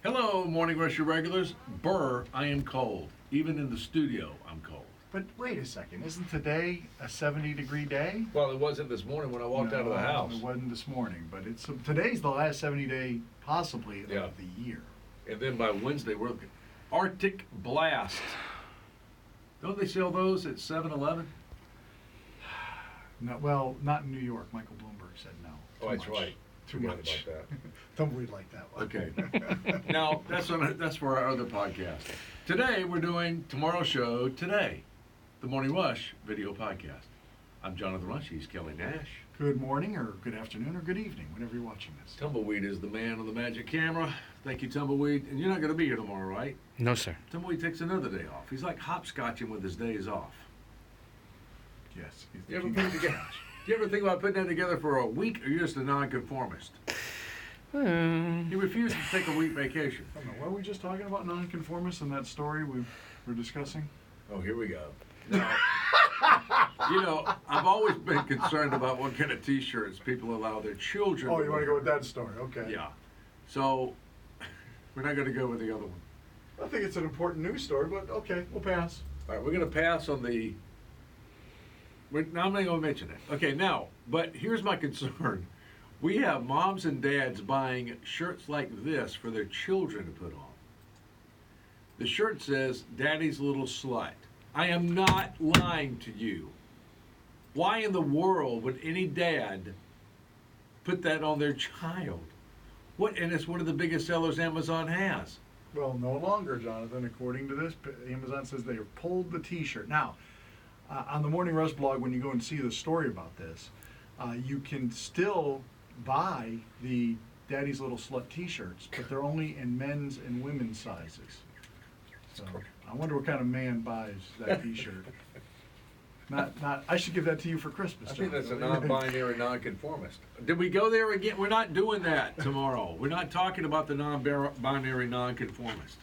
Hello, Morning Rush regulars. Burr, I am cold. Even in the studio, I'm cold. But wait a second, isn't today a 70-degree day? Well, it wasn't this morning when I walked out of the house. It wasn't this morning, but today's the last 70-day possibly of the year. And then by Wednesday, we're looking Arctic Blast. Don't they sell those at 7-Eleven? No, well, not in New York. Michael Bloomberg said no. Oh, that's right. Too Forgot much. about that. Tumbleweed like that one. Okay. Now, that's for our other podcast. Today, we're doing tomorrow's show today, the Morning Rush video podcast. I'm Jonathon Rush. He's Kelly Nash. Good morning, or good afternoon, or good evening, whenever you're watching this. Tumbleweed is the man on the magic camera. Thank you, Tumbleweed. And you're not going to be here tomorrow, right? No, sir. Tumbleweed takes another day off. He's like hopscotching with his days off. Yes. You ever think about putting that together for a week, or you're just a nonconformist? He refused to take a week vacation. I don't know. What were we just talking about nonconformists in that story we were discussing? Oh, here we go. Now, I've always been concerned about what kind of T-shirts people allow their children Oh, to you want to wear. go with that story? Okay. Yeah. So, we're not going to go with the other one. I think it's an important news story, but okay, we'll pass. All right, we're going to pass on the... I'm not going to mention it. Okay, now, but here's my concern. We have moms and dads buying shirts like this for their children to put on. The shirt says, Daddy's Little Slut. I am not lying to you. Why in the world would any dad put that on their child? And it's one of the biggest sellers Amazon has. Well, no longer, Jonathan. According to this, Amazon says they have pulled the T-shirt. Now, on the Morning Rush blog, when you go and see the story about this, you can still buy the Daddy's Little Slut T-shirts, but they're only in men's and women's sizes. So I wonder what kind of man buys that T-shirt. Not. I should give that to you for Christmas. I think that's a Jonathan. non-binary nonconformist. Did we go there again? We're not doing that tomorrow. We're not talking about the non-binary nonconformist.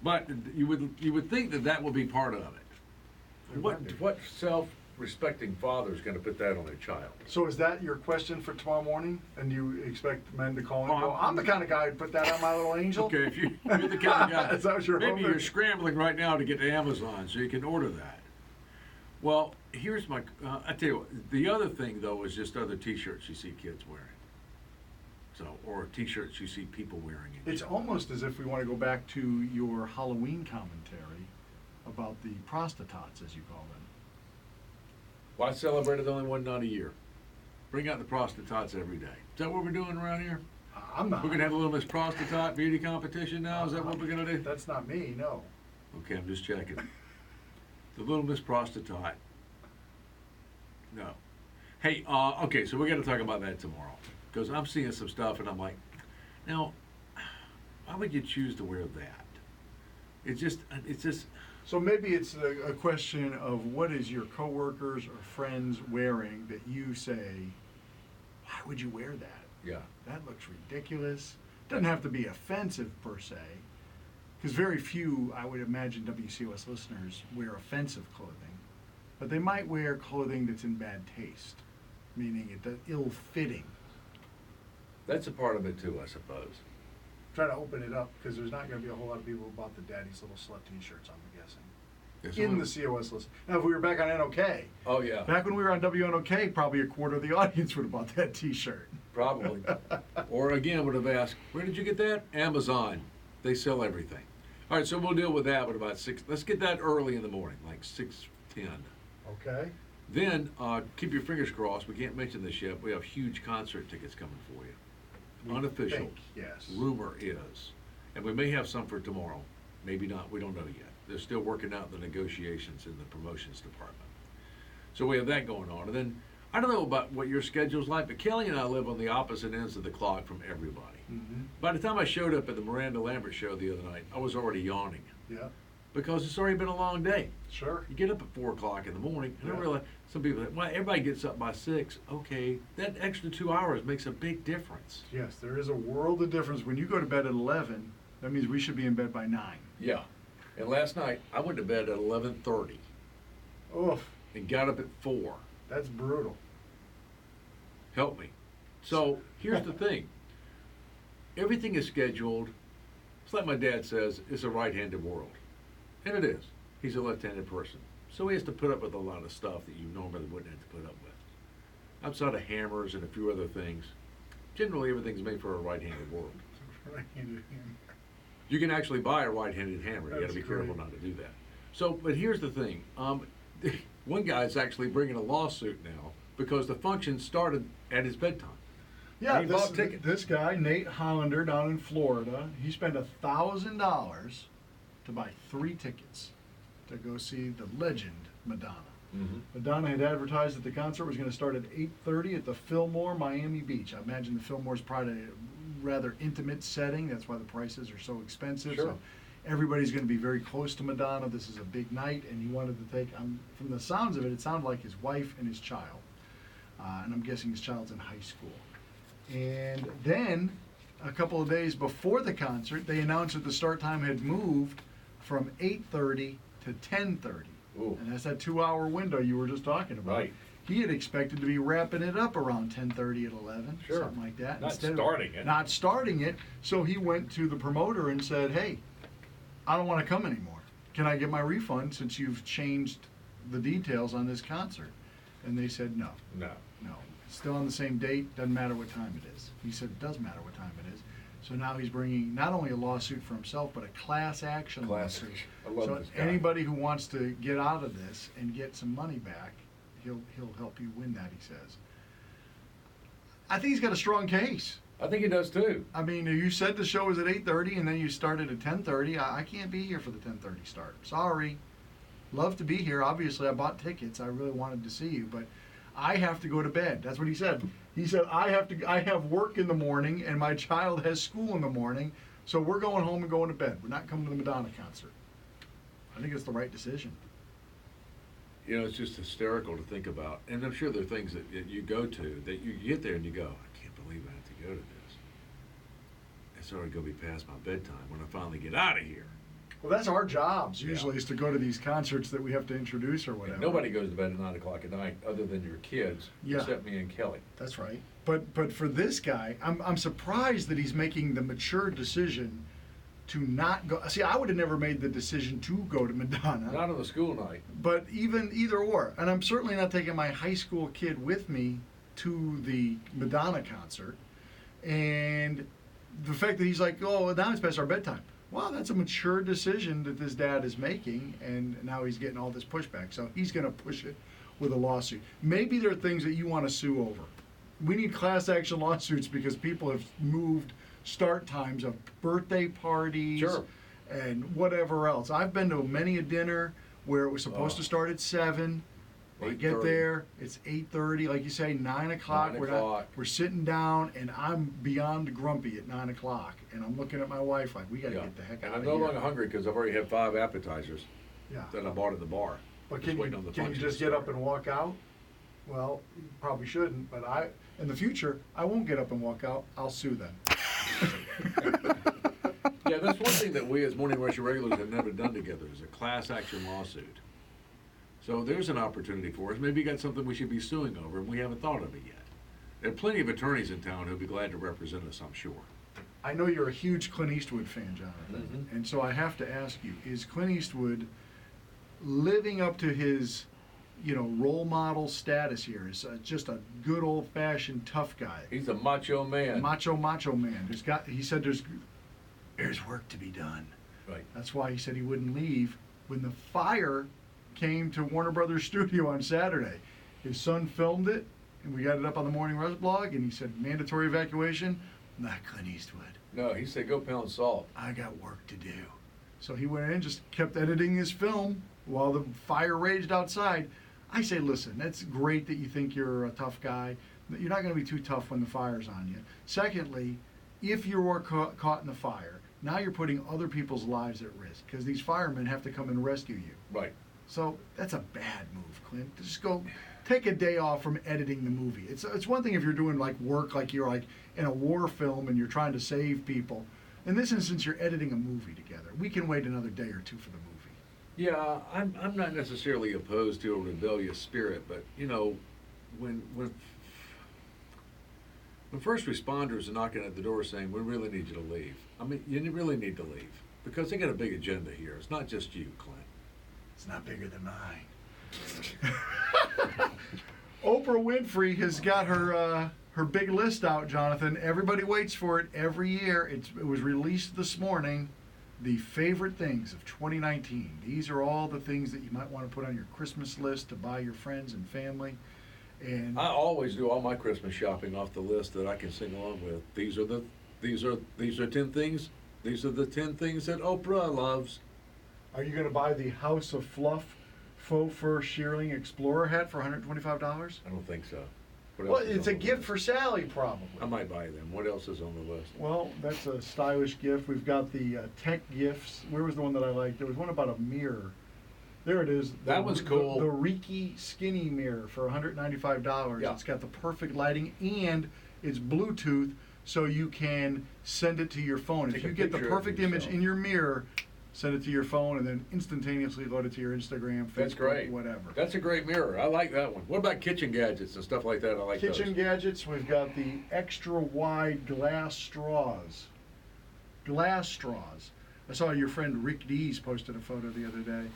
But you would think that would be part of it. What self-respecting father is going to put that on their child? So is that your question for tomorrow morning? And you expect men to call in? Oh, Well, I'm the kind of guy who'd put that on my little angel. Okay, if you're the kind of guy, Is that what you're maybe hoping? you're scrambling right now to get to Amazon so you can order that. Well, here's my, I tell you what, the other thing though is just other T-shirts you see kids wearing. So, or T-shirts you see people wearing. It's almost as if we want to go back to your Halloween commentary about the prostitots, as you call them. Well, I celebrated only one night a year. Bring out the prostitots every day. Is that what we're doing around here? I'm not. We're gonna have a little Miss Prostitot beauty competition now? Is that what we're gonna do? That's not me, no. Okay, I'm just checking. The Little Miss Prostitot. No. Hey, okay, so we're gonna talk about that tomorrow. Because I'm seeing some stuff and I'm like, now, why would you choose to wear that? It's just, So maybe it's a question of what is your coworkers or friends wearing that you say, why would you wear that? yeah. That looks ridiculous. Doesn't have to be offensive per se, because very few, I would imagine, WCOS listeners wear offensive clothing, but they might wear clothing that's in bad taste, meaning it's ill-fitting. That's a part of it too, I suppose. Try to open it up, because there's not going to be a whole lot of people who bought the Daddy's Little Slut T-shirts, I'm guessing. Yes, In the COS list. Now, if we were back on NOK, Oh, yeah, back when we were on WNOK, probably a quarter of the audience would have bought that T-shirt. probably. Or again, would have asked, where did you get that? Amazon. They sell everything. All right, so we'll deal with that at about 6. Let's get that early in the morning, like 6:10. Okay. Then, keep your fingers crossed. We can't mention this yet. We have huge concert tickets coming for you. We Unofficial. think, yes. Rumor is. And we may have some for tomorrow. Maybe not. We don't know yet. They're still working out the negotiations in the promotions department. So we have that going on. And then, I don't know about what your schedule's like, but Kelly and I live on the opposite ends of the clock from everybody. Mm-hmm. By the time I showed up at the Miranda Lambert show the other night, I was already yawning. Yeah, Because it's already been a long day. sure. You get up at 4 o'clock in the morning, and I Yeah. realize some people say, well, everybody gets up by 6. Okay, that extra 2 hours makes a big difference. Yes, there is a world of difference. When you go to bed at 11, that means we should be in bed by 9. Yeah. And last night, I went to bed at 11:30 Oof, and got up at 4. that's brutal. Help me. So here's the thing. Everything is scheduled It's like my dad says, it's a right-handed world. And it is. He's a left-handed person. So he has to put up with a lot of stuff that you normally wouldn't have to put up with. Outside of hammers and a few other things, generally everything's made for a right-handed world. Right-handed hammer. You can actually buy a right-handed hammer. You got to That's be careful great. not to do that. So, but here's the thing. One guy's actually bringing a lawsuit now because the function started at his bedtime. Yeah, And he bought tickets. this guy, Nate Hollander, down in Florida, he spent $1,000 to buy 3 tickets to go see the legend Madonna. Mm-hmm. Madonna had advertised that the concert was going to start at 8:30 at the Fillmore, Miami Beach. I imagine the Fillmore's probably a rather intimate setting. That's why the prices are so expensive. Sure. So everybody's going to be very close to Madonna. This is a big night, and he wanted to take, from the sounds of it, it sounded like his wife and his child. And I'm guessing his child's in high school. And then, a couple of days before the concert, they announced that the start time had moved from 8:30 to 10:30. Ooh. And that's that 2-hour window you were just talking about. Right. He had expected to be wrapping it up around 10:30 at 11, Sure. something like that. Not Instead of starting it. Not starting it. So he went to the promoter and said, "Hey, I don't want to come anymore. Can I get my refund since you've changed the details on this concert?" And they said, "No, No. no. It's still on the same date. Doesn't matter what time it is." He said, "It does matter what time it is." So now he's bringing not only a lawsuit for himself, but a class action Class lawsuit. action. I love So this guy. anybody who wants to get out of this and get some money back, he'll help you win that, he says. I think he's got a strong case. I think he does too. I mean, you said the show was at 8:30 and then you started at 10:30. I can't be here for the 10:30 start. Sorry. Love to be here. Obviously, I bought tickets. I really wanted to see you, but I have to go to bed. That's what he said. He said, I have work in the morning and my child has school in the morning, so we're going home and going to bed. We're not coming to the Madonna concert. I think it's the right decision. You know, it's just hysterical to think about. And I'm sure there are things that you go to that you get there and you go, I can't believe I have to go to this. It's already going to be past my bedtime when I finally get out of here. Well, that's our jobs usually, Yeah. is to go to these concerts that we have to introduce or whatever. And nobody goes to bed at 9 o'clock at night other than your kids, Yeah. except me and Kelly. That's right. But for this guy, I'm surprised that he's making the mature decision to not go. See, I would have never made the decision to go to Madonna. Not on the school night. But either or. And I'm certainly not taking my high school kid with me to the Madonna concert. And the fact that he's like, oh, now it's past our bedtime. Well, that's a mature decision that this dad is making, and now he's getting all this pushback. So he's going to push it with a lawsuit. Maybe there are things that you want to sue over. We need class action lawsuits because people have moved start times of birthday parties Sure. and whatever else. I've been to many a dinner where it was supposed Oh. to start at 7. I get 8:30. there, it's 8:30, like you say, 9 o'clock. 9 We're o'clock. we're sitting down, and I'm beyond grumpy at 9 o'clock, and I'm looking at my wife like, we got to Yeah. get the heck And out I'm of no here. longer hungry because I've already had 5 appetizers Yeah. that I bought at the bar. But Just can waiting on the you function just to get up start. and walk out? Well, you probably shouldn't, but in the future, I won't get up and walk out. I'll sue them. Yeah, that's one thing that we as Morning Rush regulars have never done together is a class action lawsuit. So there's an opportunity for us. Maybe you got something we should be suing over, and we haven't thought of it yet. There are plenty of attorneys in town who'd be glad to represent us, I'm sure. I know you're a huge Clint Eastwood fan, Jonathan, Mhm. and so I have to ask you, is Clint Eastwood living up to his, role model status here? Is just a good old-fashioned tough guy? He's a macho man. Macho man. He said there's work to be done. Right. That's why he said he wouldn't leave when the fire came to Warner Brothers Studio on Saturday. His son filmed it, and we got it up on the Morning Rush blog, and he said mandatory evacuation. Not Clint Eastwood. No, he said go pound salt. I got work to do. So he went in and just kept editing his film while the fire raged outside. I say, listen, that's great that you think you're a tough guy. You're not going to be too tough when the fire's on you. Secondly, if you were caught in the fire, now you're putting other people's lives at risk because these firemen have to come and rescue you. Right. So that's a bad move, Clint. Just go take a day off from editing the movie. It's one thing if you're doing like work, like you're like in a war film and you're trying to save people. In this instance, you're editing a movie together. We can wait another day or two for the movie. Yeah, I'm not necessarily opposed to a rebellious spirit, but when When first responders are knocking at the door saying, we really need you to leave. I mean, you really need to leave. Because they got a big agenda here. It's not just you, Clint. It's not bigger than mine. Oprah Winfrey has got her big list out, Jonathan. Everybody waits for it every year. It was released this morning. The favorite things of 2019. These are all the things that you might want to put on your Christmas list to buy your friends and family. And I always do all my Christmas shopping off the list that I can sing along with. These are 10 things. These are the 10 things that Oprah loves. are you going to buy the House of Fluff faux fur shearling Explorer hat for $125? I don't think so. What Well, else is it's on a the gift list? for Sally, probably. I might buy them. What else is on the list? Well, that's a stylish gift. We've got the tech gifts. Where was the one that I liked? There was one about a mirror. There it is. That one's cool. The Reiki Skinny Mirror for $195. Yeah. It's got the perfect lighting and it's Bluetooth, so you can send it to your phone. Take If a you get the picture of perfect image yourself. in your mirror, send it to your phone and then instantaneously load it to your Instagram, Facebook, That's great. whatever. That's a great mirror. I like that one. What about kitchen gadgets and stuff like that? I like Kitchen those. gadgets, we've got the extra wide glass straws. Glass straws. I saw your friend Rick Dees posted a photo the other day.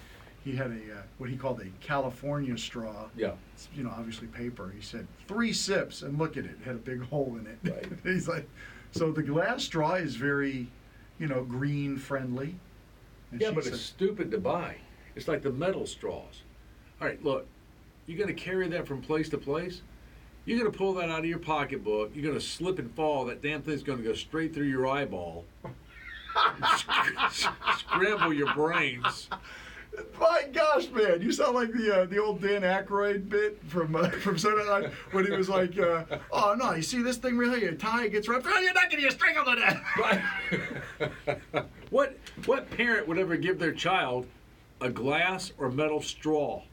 He had what he called a California straw. Yeah. It's, obviously paper. He said 3 sips and look at it. It had a big hole in it. Right. He's like, so the glass straw is very, green friendly. And Yeah, she but said- it's stupid to buy. It's like the metal straws. All right, look, you're going to carry that from place to place. You're going to pull that out of your pocketbook. You're going to slip and fall. That damn thing's going to go straight through your eyeball. Scramble your brains. My gosh, man! You sound like the old Dan Aykroyd bit from Saturday Night when he was like, "Oh no, you see this thing really? Your tie gets wrapped. Oh, you're not getting a strangled to death." Right. What parent would ever give their child a glass or metal straw?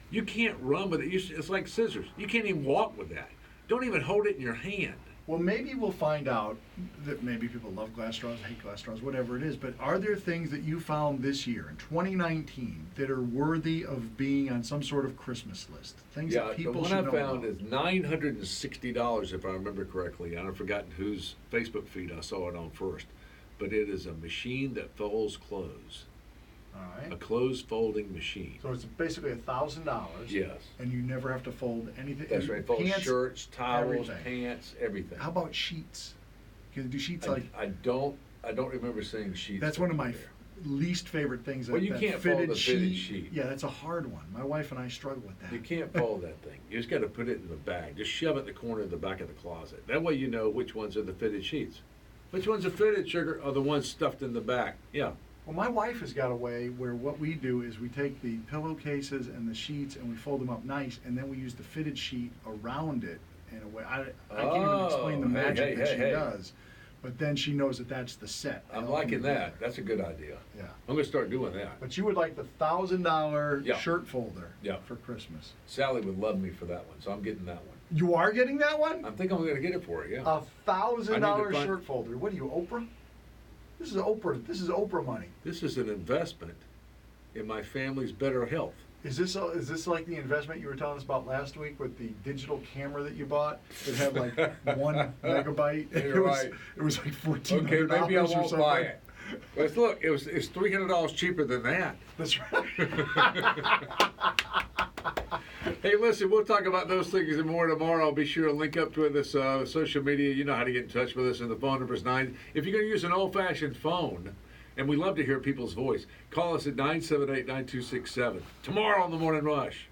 You can't run with it. It's like scissors. You can't even walk with that. Don't even hold it in your hand. Well, maybe we'll find out that maybe people love glass straws, hate glass straws, whatever it is. But are there things that you found this year in 2019 that are worthy of being on some sort of Christmas list? Things Yeah, that the people one should I know found about. is $960, if I remember correctly. I've forgotten whose Facebook feed I saw it on first. But it is a machine that folds clothes. All A right. clothes folding machine. So it's basically $1,000. Yes. And you never have to fold anything. That's right. Folds Pants, shirts, towels, everything. pants, everything. How about sheets? Can you do sheets I, like? I don't remember seeing sheets. That's one of my there. least favorite things. Well, you that can't fold the fitted sheet. Yeah, that's a hard one. My wife and I struggle with that. You can't fold that thing. You just got to put it in the bag. Just shove it in the corner of the back of the closet. That way you know which ones are the fitted sheets. Which ones are fitted, sugar, are the ones stuffed in the back. Yeah. Well, my wife has got a way where what we do is we take the pillowcases and the sheets and we fold them up nice, and then we use the fitted sheet around it in a way. I can't even explain the Oh, magic that she hey. does, but then she knows that that's the set. I'm All liking together. that. That's a good idea. Yeah. I'm going to start doing that. But you would like the $1,000 Yeah. shirt folder Yeah. for Christmas. Sally would love me for that one, so I'm getting that one. You are getting that one? I think I'm going to get it for her, yeah. A $1,000 find- shirt folder. What are you, Oprah? This is Oprah. This is Oprah money. This is an investment in my family's better health. Is this like the investment you were telling us about last week with the digital camera that you bought that had like 1 megabyte? You're right. It was like $1,400 Okay, maybe I or won't something. buy it. But look, it's $300 cheaper than that. That's right. Hey, listen, we'll talk about those things and more tomorrow. I'll be sure to link up to this social media. You know how to get in touch with us, and the phone number is 9. If you're going to use an old-fashioned phone, and we love to hear people's voice, call us at 978-9267. Tomorrow on The Morning Rush.